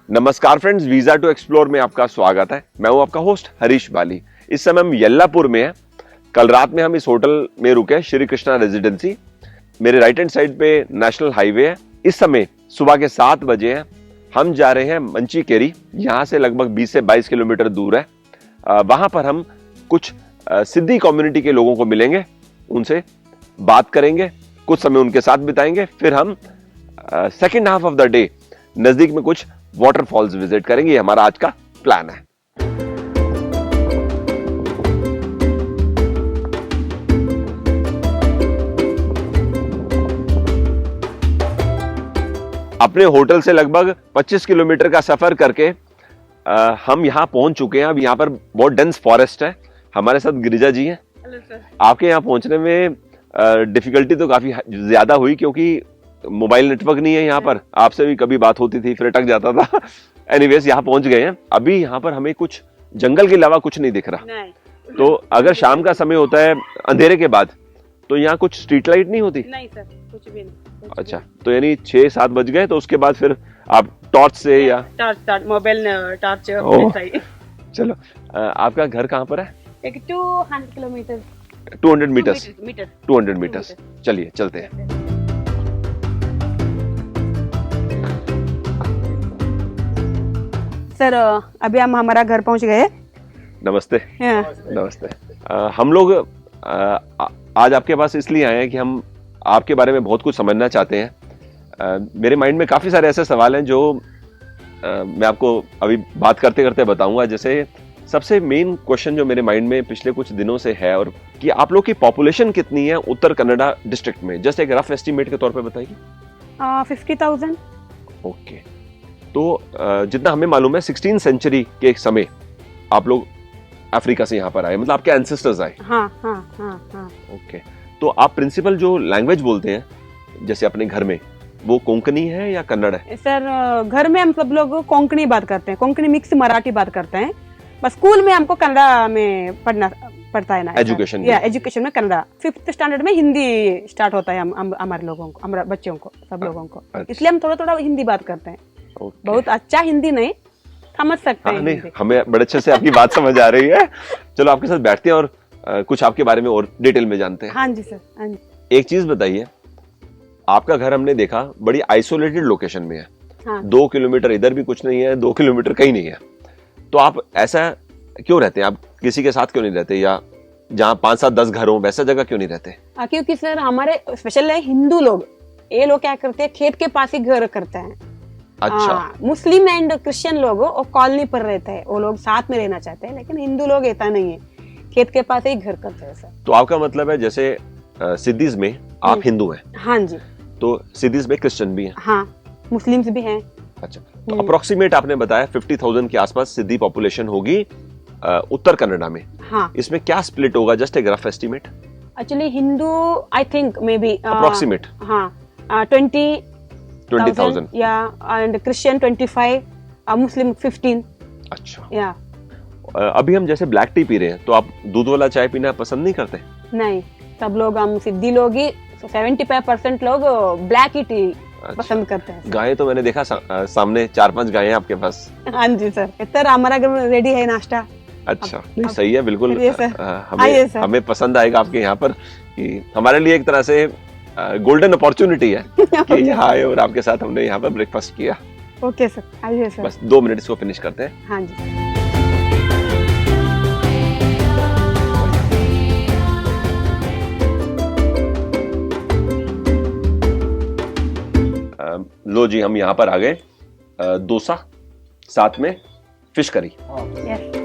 नमस्कार friends, visa to explore में आपका स्वागत है। मैं हूं आपका होस्ट हरीश बाली। इस समय हम येल्लापुर में हैं। कल रात में हम इस होटल में रुके, श्री कृष्णा रेजिडेंसी। मेरे राइट हैंड साइड पे नेशनल हाईवे है। इस समय सुबह के 7 बजे हैं। हम जा रहे हैं मंचीकेरी, यहाँ से लगभग 20 से 22 किलोमीटर दूर है। वहां पर हम कुछ सिद्धी कम्युनिटी के लोगों को मिलेंगे, उनसे बात करेंगे, कुछ समय उनके साथ बिताएंगे। फिर हम second half of the day नजदीक में कुछ वाटरफॉल्स विजिट करेंगे। ये हमारा आज का प्लान है। अपने होटल से लगभग 25 किलोमीटर का सफर करके हम यहां पहुंच चुके हैं। अब यहां पर बहुत डेंस फॉरेस्ट है। हमारे साथ गिरिजा जी हैं। Hello sir. आपके यहाँ पहुंचने में डिफिकल्टी तो काफी ज्यादा हुई, क्योंकि मोबाइल नेटवर्क नहीं है यहाँ पर। आपसे भी कभी बात होती थी, फिर अटक जाता था। एनीवेज, यहाँ पहुंच गए हैं। अभी यहाँ पर हमें कुछ जंगल के अलावा कुछ नहीं दिख रहा। नहीं। तो अगर शाम का समय होता है अंधेरे के बाद, तो यहाँ कुछ स्ट्रीट लाइट नहीं होती? नहीं सर, कुछ भी नहीं। अच्छा, तो यानी 6-7 बज गए, तो उसके बाद फिर आप टॉर्च से या टॉर्च मोबाइल टॉर्च ओह। चाहिए। चलो, आपका घर कहाँ पर है? एक 200 किलोमीटर 200 मीटर्स। Metre 200 metres. चलिए चलते हैं। सर, अभी हम हमारा घर पहुंच गए। नमस्ते। हाँ। नमस्ते। हम लोग आज आपके पास इसलिए आए हैं कि हम आपके बारे में बहुत कुछ समझना चाहते हैं। मेरे माइंड में काफ़ी सारे ऐसे सवाल हैं जो मैं आपको अभी बात करते करते बताऊंगा। जैसे सबसे मेन क्वेश्चन जो मेरे माइंड में पिछले कुछ दिनों से है, और कि आप लोग की पॉपुलेशन कितनी है उत्तर कन्नड़ा डिस्ट्रिक्ट में? जस्ट एक रफ एस्टिमेट के तौर पे बताइए। 50,000। ओके, तो जितना हमें मालूम है 16 सेंचुरी के समय आप लोग अफ्रीका से यहाँ पर आए, मतलब आपके एंसेस्टर्स आए। हाँ हाँ हाँ हाँ। ओके, तो आप प्रिंसिपल जो लैंग्वेज बोलते हैं जैसे अपने घर में, वो कोंकणी है या कन्नड़ है? सर, घर में हम सब लोग कोंकणी बात करते हैं, कोंकणी मिक्स मराठी बात करते हैं। बस स्कूल में हमको कन्नड़ा में पढ़ता है ना। एजुकेशन या एजुकेशन में कन्नड़ा। 5th स्टैंडर्ड में हिंदी स्टार्ट होता है हमारे लोगों को, हमारे बच्चों को, सब लोगों को। इसलिए हम थोड़ा थोड़ा हिंदी बात करते हैं। बहुत अच्छा हिंदी नहीं, समझ सकते हैं। नहीं, हमें बड़े अच्छे से आपकी बात समझ आ रही है। चलो आपके साथ बैठते हैं और कुछ आपके बारे में और डिटेल में जानते हैं। हाँ जी सर, हाँ जी। एक चीज बताइए, आपका घर हमने देखा बड़ी आइसोलेटेड लोकेशन में है। हाँ। 2 किलोमीटर इधर भी कुछ नहीं है, 2 किलोमीटर कहीं नहीं है। तो आप ऐसा क्यों रहते हैं? आप किसी के साथ क्यों नहीं रहते, या जहाँ 5-7-10 घर हो वैसा जगह क्यों नहीं रहते? क्योंकि सर हमारे स्पेशल है हिंदू लोग, ये लोग क्या करते हैं, खेत के पास ही घर करते हैं। अच्छा। मुस्लिम एंड क्रिश्चियन लोग वो कॉलोनी पर रहते हैं, वो लोग साथ में रहना चाहते हैं। लेकिन हिंदू लोग ऐसा नहीं है, खेत के पास ही घर करते हैं सर। तो आपका मतलब है जैसे सिद्धीज में आप हिंदू हैं? हाँ जी। तो सिद्धीज में क्रिश्चियन भी हैं? हाँ, मुस्लिम्स भी हैं। अच्छा, तो अप्रोक्सीमेट आपने बताया 50,000 के आसपास सिद्धि पॉपुलेशन होगी उत्तर कन्नड़ा में। हाँ। इसमें क्या स्प्लिट होगा? जस्ट एक rough estimate. Actually Hindu I think may be approximate. हाँ, 20,000 या, एंड क्रिश्चियन 25, मुस्लिम 15। अच्छा। या अभी हम जैसे ब्लैक टी पी रहे हैं, तो आप दूध वाला चाय पीना पसंद नहीं करते? नहीं, सब लोग, हम सिद्धि लोग ही 75% लोग ब्लैक ही टी पसंद करते हैं। गाय तो मैंने देखा सामने 4-5 गायें आपके पास। हाँ जी सर। सर, हमारा घर में रेडी है नाश्ता। अच्छा, नहीं सही है, बिल्कुल। आइए सर। हमें पसंद आएगा आपके यहाँ पर, कि हमारे लिए एक तरह से गोल्डन अपॉर्चुनिटी है कि यहाँ आए और आपके साथ हमने यहाँ पर ब्रेकफास्ट किया। ओके सर, आइए सर। बस 2 मिनट इसको फिनिश करते हैं। हाँ जी। लो जी, हम यहाँ पर आ गए। डोसा, साथ में फिश करी। यस।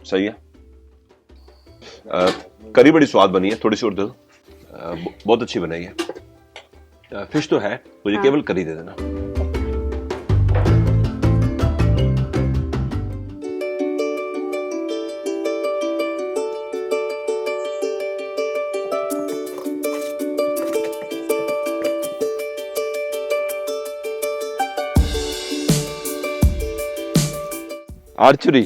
सही है। करी बड़ी स्वाद बनी है, थोड़ी सी और दे दो। बहुत अच्छी बनाई है। फिश तो है, मुझे केवल करी दे देना। Archery,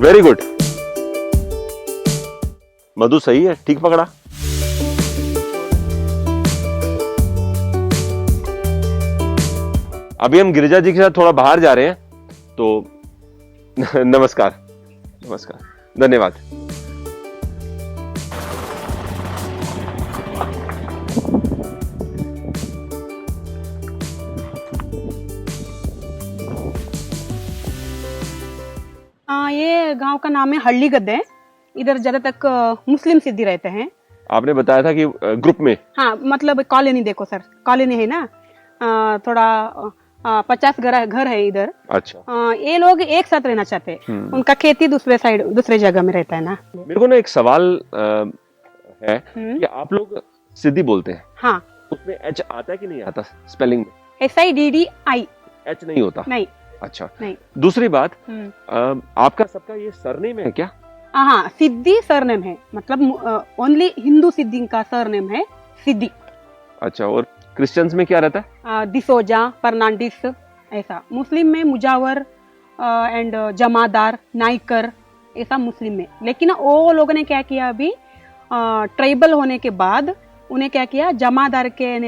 very good. मधु सही है, ठीक पकड़ा। अभी हम गिरिजा जी के साथ थोड़ा बाहर जा रहे हैं, तो नमस्कार, नमस्कार, धन्यवाद। ये गांव का नाम है हल्ली गद्दे। इधर ज्यादा तक मुस्लिम सिद्धी रहते हैं। आपने बताया था कि ग्रुप में। हाँ, मतलब कॉलोनी देखो सर, कॉलोनी है ना, थोड़ा 50 घर है इधर। अच्छा। ये लोग एक साथ रहना चाहते हैं। उनका खेती दूसरे जगह में रहता है ना। मेरे को ना एक सवाल है कि आप लोग सिद्धि बोलते हैं। हाँ। उसमें एच आता है कि नहीं आता स्पेलिंग में? SIDDI। एच नहीं होता? नहीं। अच्छा, नहीं। दूसरी बात, आपका सबका ये सरनेम है क्या? हाँ, सिद्धि सरनेम है, मतलब ओनली हिंदू सिद्धि का सरनेम है सिद्धि। अच्छा, और क्रिश्चियंस में क्या रहता है? डिसोजा, फर्नांडिस, ऐसा। मुस्लिम में मुजावर एंड जमादार, नाइकर, ऐसा मुस्लिम में। लेकिन वो लोगों ने क्या किया, अभी ट्राइबल होने के बाद उन्हें क्या किया, जमादार के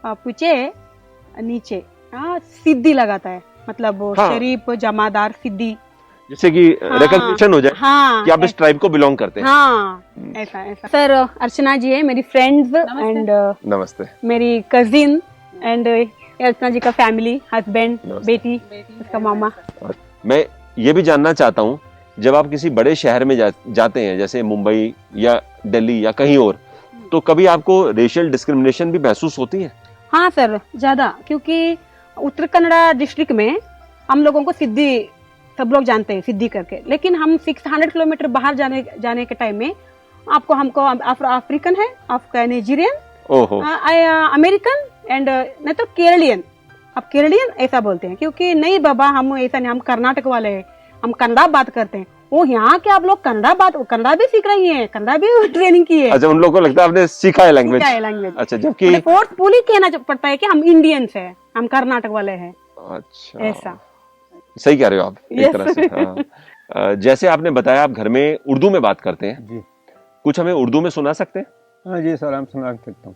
पीछे नीचे सिद्धि लगाता है, मतलब हाँ। शरीफ, जमादार, सिद्धि, जिससे कि रिकॉग्निशन हो जाए। हाँ, कि आप इस ट्राइब को बिलोंग करते हैं। हाँ, ऐसा। सर, अर्चना जी है मेरी फ्रेंड्स एंड नमस्ते। मेरी कजिन एंड अर्चना जी का फैमिली, हस्बैंड, बेटी, उसका मामा। मैं ये भी जानना चाहता हूँ, जब आप किसी बड़े शहर में जाते हैं, जैसे मुंबई या दिल्ली या कहीं और, तो कभी आपको रेशियल डिस्क्रिमिनेशन भी महसूस होती है? हाँ सर, ज्यादा, क्योंकि उत्तर कन्नड़ा डिस्ट्रिक्ट में हम लोगों को सिद्धि सब लोग जानते हैं, सिद्धि करके। लेकिन हम 600 किलोमीटर बाहर जाने के टाइम में हमको अफ्रीकन है, आपका नाइजीरियन, अमेरिकन एंड नहीं तो केरलियन, आप केरलियन ऐसा बोलते हैं। क्योंकि नहीं बाबा, हम ऐसा नहीं, हम कर्नाटक वाले हैं, हम कन्नड़ा बात करते हैं। वो यहाँ के आप लोग कन्नड़ा भी सीख रही हैं, कन्नड़ा भी ट्रेनिंग की है। अच्छा, उन लोगों को लगता है आपने सीखा है लैंग्वेज। अच्छा, जबकि फोर्सफुली कहना पड़ता है कि हम इंडियंस हैं, हम कर्नाटक वाले हैं। अच्छा, ऐसा। सही कह रहे हो आप एक तरह से। हाँ। जैसे आपने बताया आप घर में उर्दू में बात करते हैं जी। कुछ हमें उर्दू में सुना सकते हैं? हाँ जी सर, हम सुना सकता हूँ,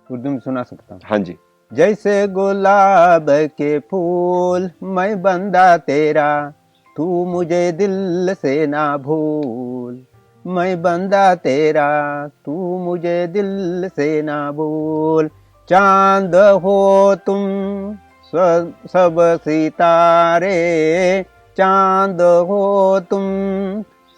उर्दू में सुना सकता हूँ। हाँ जी। जैसे गुलाब के फूल मैं बंदा तेरा, तू मुझे दिल से ना भूल। मैं बंदा तेरा, तू मुझे दिल से ना भूल। चांद हो तुम सब सितारे, चांद हो तुम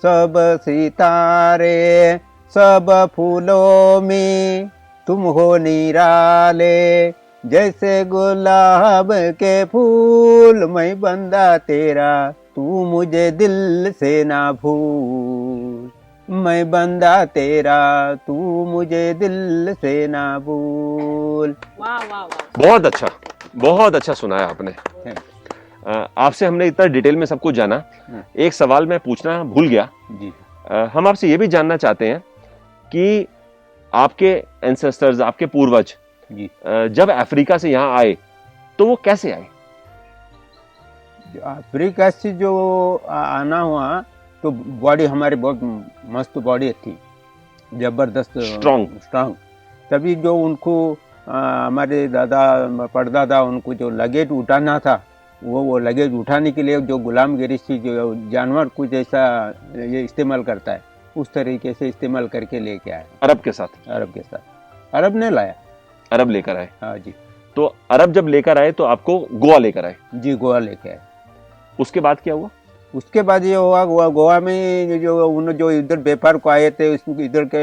सब सितारे। सब फूलों में तुम हो निराले, जैसे गुलाब के फूल मैं बंदा तेरा, तू मुझे दिल से ना भूल। मैं बंदा तेरा, तू मुझे दिल से ना भूल। वाह वाह वाह, बहुत अच्छा सुनाया आपने। आपसे हमने इतना डिटेल में सब कुछ जाना। एक सवाल मैं पूछना भूल गया जी। हम आपसे ये भी जानना चाहते हैं कि आपके एंसेस्टर्स, आपके पूर्वज जी। जब अफ्रीका से यहाँ आए तो वो कैसे आए? अफ्रीका से जो आना हुआ तो बॉडी हमारी बहुत मस्त बॉडी थी, जबरदस्त स्ट्रांग। तभी जो उनको हमारे दादा परदादा उनको जो लगेज उठाना था, वो लगेज उठाने के लिए जो गुलामगिरी से जो जानवर कुछ ऐसा ये इस्तेमाल करता है, उस तरीके से इस्तेमाल करके लेके आए। अरब के साथ? अरब ने लाया। अरब लेकर आए? हाँ जी। तो अरब जब लेकर आए तो आपको गोवा लेकर आए? जी, गोवा लेके आए। उसके बाद क्या हुआ? उसके बाद ये हुआ, गोवा में जो इधर व्यापार को आए थे, इधर के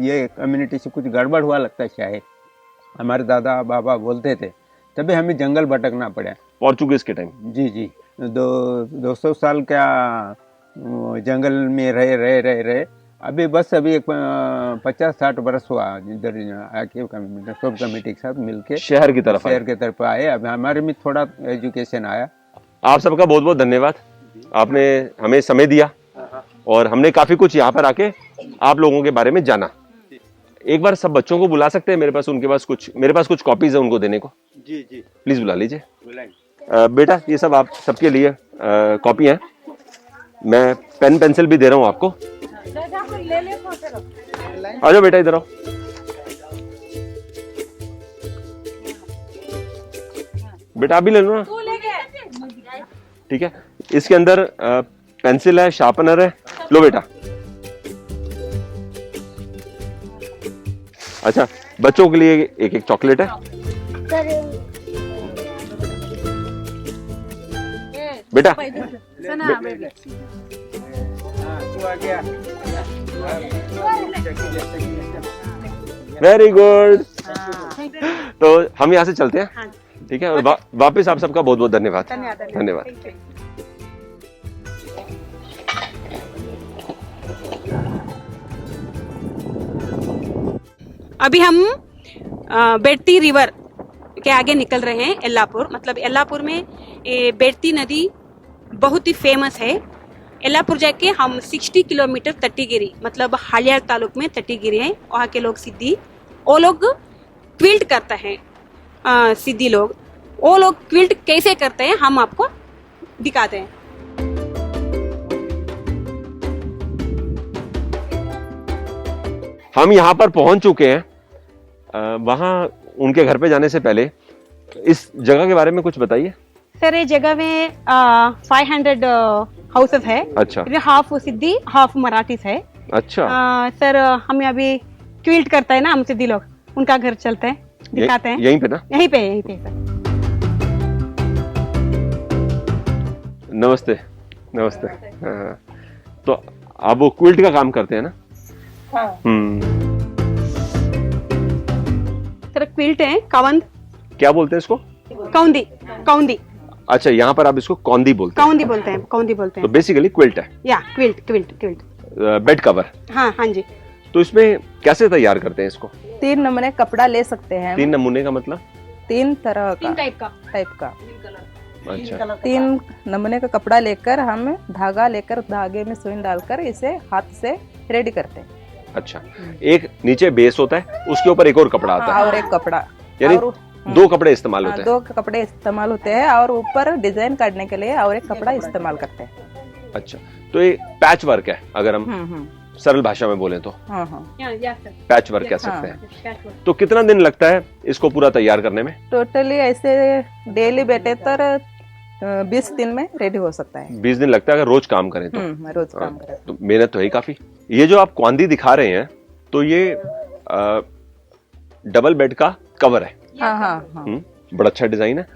ये कम्युनिटी से कुछ गड़बड़ हुआ लगता है शायद, हमारे दादा बाबा बोलते थे। तभी हमें जंगल भटकना पड़ा, पोर्चुगीज के टाइम? जी। 200 साल का जंगल में रहे। अभी बस अभी 50-60 बरस हुआ इधर आके सब कमेटी के साथ मिलके शहर की तरफ आए। अब हमारे में थोड़ा एजुकेशन आया। आप सबका बहुत बहुत धन्यवाद, आपने हमें समय दिया और हमने काफी कुछ यहाँ पर आके आप लोगों के बारे में जाना। एक बार सब बच्चों को बुला सकते हैं मेरे पास, मेरे पास कुछ कॉपीज है उनको देने को। जी जी प्लीज बुला लीजिए। बुलाएंगे। बेटा ये सब आप सबके लिए कॉपी है, मैं पेन पेंसिल भी दे रहा हूँ आपको। आ जाओ बेटा इधर आओ। बेटा आप भी ले लो ना, ठीक है। इसके अंदर पेंसिल है, शार्पनर है, लो बेटा। अच्छा बच्चों के लिए एक एक चॉकलेट है। बेटा वेरी गुड। तो हम यहाँ से चलते हैं, ठीक है। और वापस आप सबका बहुत बहुत धन्यवाद। धन्यवाद। अभी हम बेड़ती रिवर के आगे निकल रहे हैं। यल्लापुर, मतलब यल्लापुर में ये बेड़ती नदी बहुत ही फेमस है। यल्लापुर जाके हम 60 किलोमीटर तटीगिरी, मतलब हालियार तालुक में तटीगिरी है, वहाँ के लोग सिद्धि, वो लोग क्विल्ट करते हैं। सिद्धि लोग, वो लोग क्विल्ट कैसे करते हैं हम आपको दिखाते हैं। हम यहाँ पर पहुंच चुके हैं। वहाँ उनके घर पे जाने से पहले इस जगह के बारे में कुछ बताइए। सर ये जगह में 500 हाउसेस है। अच्छा। हाफ सिद्धि हाफ मराठीज है। अच्छा। सर हम अभी क्विल्ट करते हैं ना हम सिद्धि लोग, उनका घर चलते हैं, दिखाते हैं। यहीं पे ना? यहीं पे सर। नमस्ते। नमस्ते। हाँ। तो आप वो क्विल्ट का काम करते हैं ना? हाँ। सर क्विल्ट है कवंद। क्या बोलते हैं इसको? कौंदी। कौंदी। अच्छा यहाँ पर आप इसको कौंदी बोलते हैं? कौंदी बोलते हैं, कौंदी बोलते हैं। तो बेसिकली क्विल्ट है। या quilt quilt quilt. Bed cover. हाँ हाँ जी। तो इसमें कैसे तैयार करते हैं इसको? 3 नमूने कपड़ा ले सकते हैं। 3 नमूने का मतलब? 3 तरह का, 3 टाइप का। अच्छा। 3 नमूने का कपड़ा लेकर हम धागा लेकर धागे में सुई डालकर इसे हाथ से रेडी करते हैं। अच्छा, एक नीचे बेस होता है, उसके ऊपर एक और कपड़ा आता है। और एक कपड़ा, यानी 2 कपड़े इस्तेमाल होते हैं। 2 कपड़े इस्तेमाल होते हैं और ऊपर डिजाइन काटने के लिए और एक कपड़ा इस्तेमाल करते हैं। अच्छा, तो ये पैच वर्क है, अगर हम सरल भाषा में बोले तो। पैच वर्क कह सकते हैं। तो कितना दिन लगता है इसको पूरा तैयार करने में? टोटली ऐसे डेली बैठे तो 20 दिन में रेडी हो सकता है। 20 दिन लगता है अगर रोज काम करें तो? रोज काम करें तो मेहनत तो है ही काफी। ये जो आप क्वांदी दिखा रहे हैं, तो ये डबल बेड का कवर है। हाँ। बड़ा अच्छा डिजाइन है।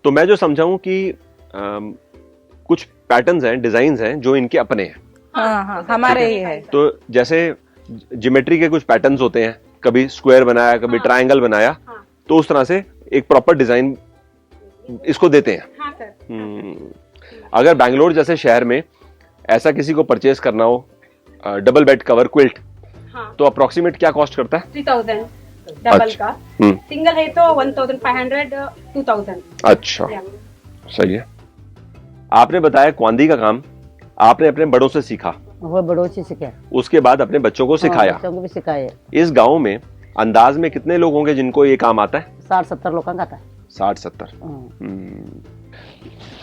तो मैं जो समझाऊं कि कुछ पैटर्न्स हैं, डिजाइन हैं जो इनके अपने हैं। हाँ, हमारे ही है। तो जैसे ज्योमेट्री के कुछ पैटर्न्स होते हैं, कभी स्क्वायर बनाया, कभी ट्रायंगल बनाया, तो उस तरह से एक प्रॉपर डिजाइन इसको देते हैं। हाँ सर। अगर बैंगलोर जैसे शहर में ऐसा किसी को परचेज करना हो डबल बेड कवर क्विल्ट, तो अप्रोक्सीमेट क्या कॉस्ट करता है? 3000 डबल अच्छा। का। सिंगल है तो 1500 2000। अच्छा, सही है। आपने बताया क्वांदी का काम आपने अपने बड़ों से सीखा, वो बड़ों से सीखे, उसके बाद अपने बच्चों को सिखाया। बच्चों को भी सिखाए। इस गांव में अंदाज में कितने लोग होंगे जिनको ये काम आता है? 60-70 लोगों का था। 60-70।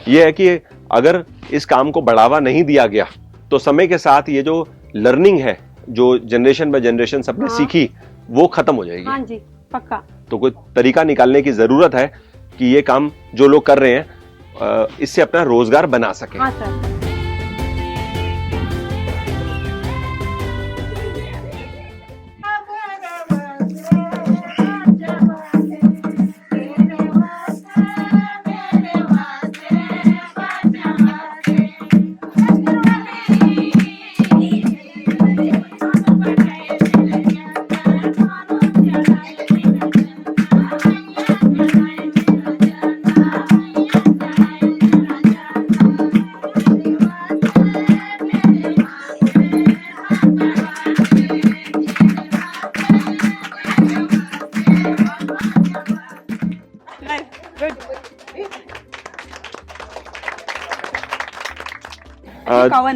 ये है कि अगर इस काम को बढ़ावा नहीं दिया गया तो समय के साथ ये जो लर्निंग है, जो जनरेशन बाय जनरेशन सबने सीखी, वो खत्म हो जाएगी। हाँ जी, पक्का। तो कोई तरीका निकालने की जरूरत है कि ये काम जो लोग कर रहे हैं इससे अपना रोजगार बना सके। हाँ सर।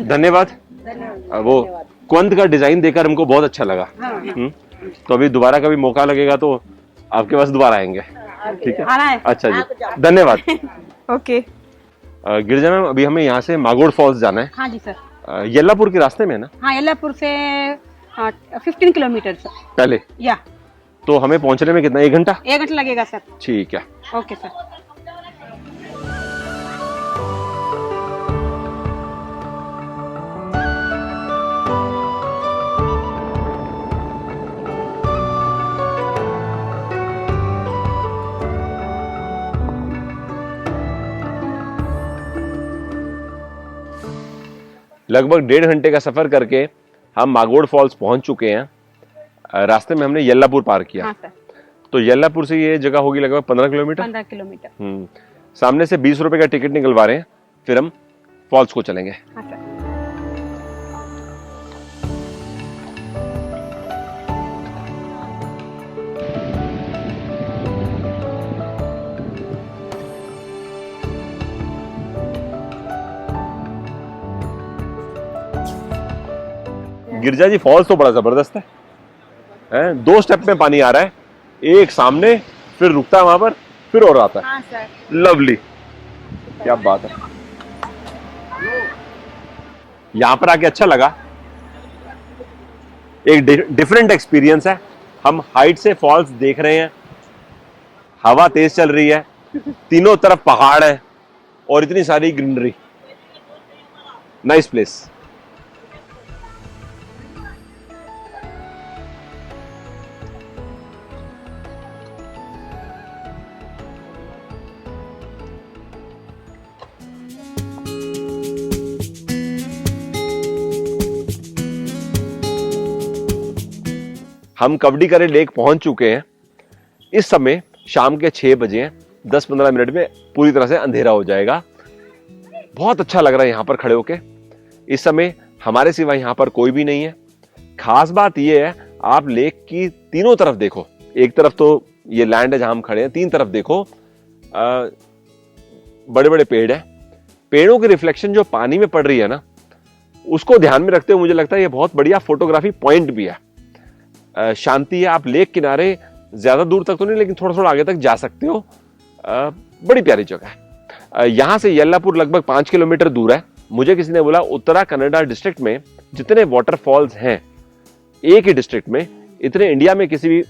धन्यवाद। वो क्वंद का डिजाइन देखकर हमको बहुत अच्छा लगा। तो अभी दोबारा कभी मौका लगेगा तो आपके पास दोबारा आएंगे, ठीक है? आना है। अच्छा जी, धन्यवाद। ओके। गिरिजा मैम, अभी हमें यहाँ से मागोड़ फॉल्स जाना है। हाँ जी सर। येल्लापुर के रास्ते में है ना? हाँ, येल्लापुर से 15 किलोमीटर सर। पहले या तो हमें पहुंचने में कितना, 1 घंटा? 1 घंटा लगेगा सर। ठीक है। Okay sir. लगभग 1.5 घंटे का सफर करके हम मागोड़ फॉल्स पहुंच चुके हैं। रास्ते में हमने येल्लापुर पार किया। हाँ सर। तो येल्लापुर से ये जगह होगी लगभग 15 किलोमीटर। 15 किलोमीटर। सामने से 20 रुपए का टिकट निकलवा रहे हैं, फिर हम फॉल्स को चलेंगे। हाँ सर। गिरजा जी, फॉल्स तो बड़ा जबरदस्त है, 2 स्टेप में पानी आ रहा है, एक सामने, फिर रुकता है वहां पर, फिर और आता है। हाँ सर। लवली, क्या बात है। यहां पर आके अच्छा लगा, एक डिफरेंट एक्सपीरियंस है। हम हाइट से फॉल्स देख रहे हैं, हवा तेज चल रही है, तीनों तरफ पहाड़ है और इतनी सारी ग्रीनरी। Nice place. हम कवडी करे लेक पहुंच चुके हैं। इस समय शाम के 6 बजे हैं। 10-15 मिनट में पूरी तरह से अंधेरा हो जाएगा। बहुत अच्छा लग रहा है यहां पर खड़े होके। इस समय हमारे सिवा यहां पर कोई भी नहीं है। खास बात यह है, आप लेक की तीनों तरफ देखो। एक तरफ तो ये लैंड है जहां हम खड़े हैं, 3 तरफ देखो, बड़े बड़े पेड़ है। पेड़ों की रिफ्लेक्शन जो पानी में पड़ रही है ना, उसको ध्यान में रखते हुए मुझे लगता है ये बहुत बढ़िया फोटोग्राफी पॉइंट भी है। शांति है। आप लेक किनारे ज्यादा दूर तक तो नहीं, लेकिन थोड़ा थोड़ा आगे तक जा सकते हो। बड़ी प्यारी जगह है। यहां से येल्लापुर लगभग 5 किलोमीटर दूर है। मुझे किसी ने बोला उत्तरा कन्नड़ा डिस्ट्रिक्ट में जितने वाटरफॉल्स हैं एक ही डिस्ट्रिक्ट में, इतने इंडिया में किसी भी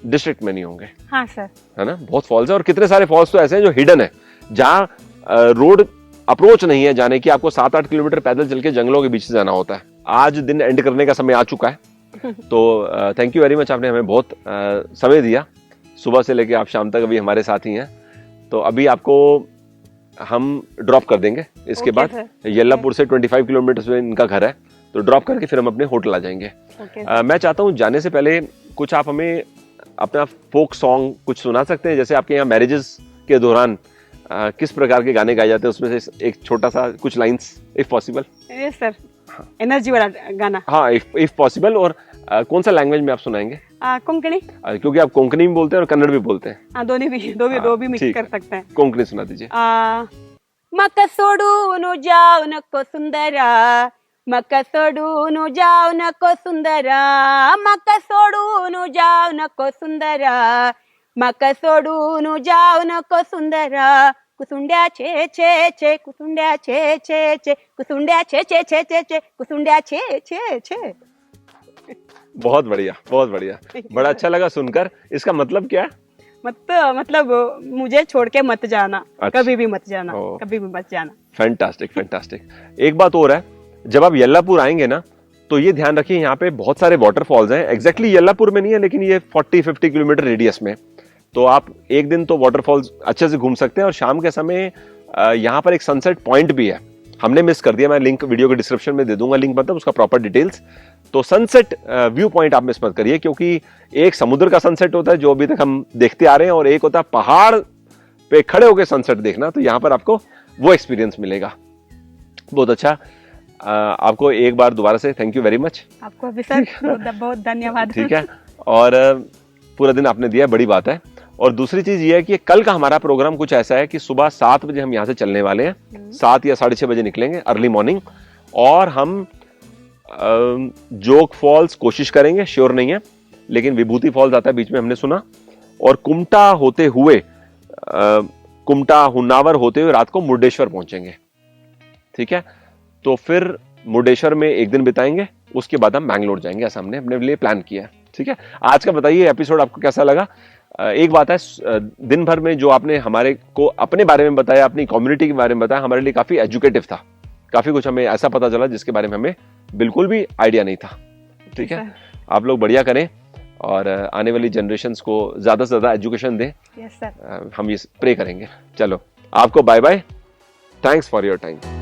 डिस्ट्रिक्ट में नहीं होंगे। हाँ सर। है ना? बहुत फॉल्स है और कितने सारे फॉल्स तो ऐसे हैं जो हिडन है, जहां रोड अप्रोच नहीं है जाने की। आपको 7-8 किलोमीटर पैदल चल के जंगलों के बीच से जाना होता है। आज दिन एंड करने का समय आ चुका है, तो थैंक यू वेरी मच। आपने हमें बहुत समय दिया, सुबह से लेके आप शाम तक अभी हमारे साथ ही हैं। तो अभी आपको हम ड्रॉप कर देंगे। इसके बाद येल्लापुर से 25 किलोमीटर में इनका घर है, तो ड्रॉप करके फिर हम अपने होटल आ जाएंगे। मैं चाहता हूँ जाने से पहले कुछ आप हमें अपना फोक सॉन्ग कुछ सुना सकते हैं। जैसे आपके यहाँ मैरिजेस के दौरान किस प्रकार के गाने गाए जाते हैं, उसमें से एक छोटा सा कुछ lines if possible. Yes sir, energy वाला गाना। हाँ, इफ पॉसिबल। और कौन सा लैंग्वेज में आप सुनाएंगे? कोंकणी। क्योंकि आप कोंकणी भी बोलते हैं और कन्नड़ भी बोलते हैं। दोनों भी दो भी मिक्स कर सकते हैं। कोंकणी सुना दीजिए। मक सोडूनु जाओ नको सुंदरा, मक सोडूनु जाओ नको सुंदरा, मक सोडूनु जाओ नको सुंदरा, मक सोडूनु जाओ नको सुंदरा, कुसुंड्या छे छे छे, कुसुंड्या छे छे छे, कुसुंड्या छे छे छे छे छे, कुसुंड्या छे छे छे। बहुत बढ़िया, बहुत बढ़िया। बड़ा अच्छा लगा सुनकर। इसका मतलब क्या है? मतलब मुझे छोड़ के मत जाना। अच्छा। कभी भी मत जाना, कभी भी मत जाना। Fantastic, fantastic. एक बात और है, जब आप येल्लापुर आएंगे ना, तो ये ध्यान रखिए यहाँ पे बहुत सारे वाटरफॉल्स हैं। एग्जैक्टली येल्लापुर में नहीं है, लेकिन ये 40-50 किलोमीटर रेडियस में। तो आप एक दिन तो वाटरफॉल्स अच्छे से घूम सकते हैं। और शाम के समय यहाँ पर एक सनसेट पॉइंट भी है, हमने मिस कर दिया। मैं लिंक वीडियो के डिस्क्रिप्शन में दे दूंगा, लिंक मतलब उसका प्रॉपर डिटेल्स। तो सनसेट व्यू पॉइंट आप मिस मत करिए, क्योंकि एक समुद्र का सनसेट होता है जो अभी तक हम देखते आ रहे हैं, और एक होता है पहाड़ पे खड़े होकर सनसेट देखना। तो यहाँ पर आपको वो एक्सपीरियंस मिलेगा। बहुत अच्छा। आपको एक बार दोबारा से थैंक यू वेरी मच। आपको भी सर बहुत धन्यवाद। ठीक है। और पूरा दिन आपने दिया, बड़ी बात है। और दूसरी चीज ये है कि कल का हमारा प्रोग्राम कुछ ऐसा है कि सुबह 7 बजे हम यहाँ से चलने वाले हैं। 7 या 6:30 बजे निकलेंगे, अर्ली मॉर्निंग। और हम जोग फॉल्स कोशिश करेंगे, श्योर नहीं है, लेकिन विभूति फॉल्स आता है बीच में, हमने सुना। और कुमटा होते हुए कुमटा हुन्नावर होते हुए रात को मुर्डेश्वर पहुंचेंगे। ठीक है, तो फिर मुर्डेश्वर में एक दिन बिताएंगे, उसके बाद हम बैंगलोर जाएंगे, ऐसा हमने अपने लिए प्लान किया है। ठीक है, आज का बताइए एपिसोड आपको कैसा लगा। एक बात है, दिन भर में जो आपने हमारे को अपने बारे में बताया, अपनी कम्युनिटी के बारे में बताया, हमारे लिए काफी एजुकेटिव था। काफी कुछ हमें ऐसा पता चला जिसके बारे में हमें बिल्कुल भी आइडिया नहीं था। ठीक है, आप लोग बढ़िया करें और आने वाली जनरेशन्स को ज्यादा से ज्यादा एजुकेशन दें। Yes sir. हम ये प्रे करेंगे। चलो, आपको bye bye, thanks for your time.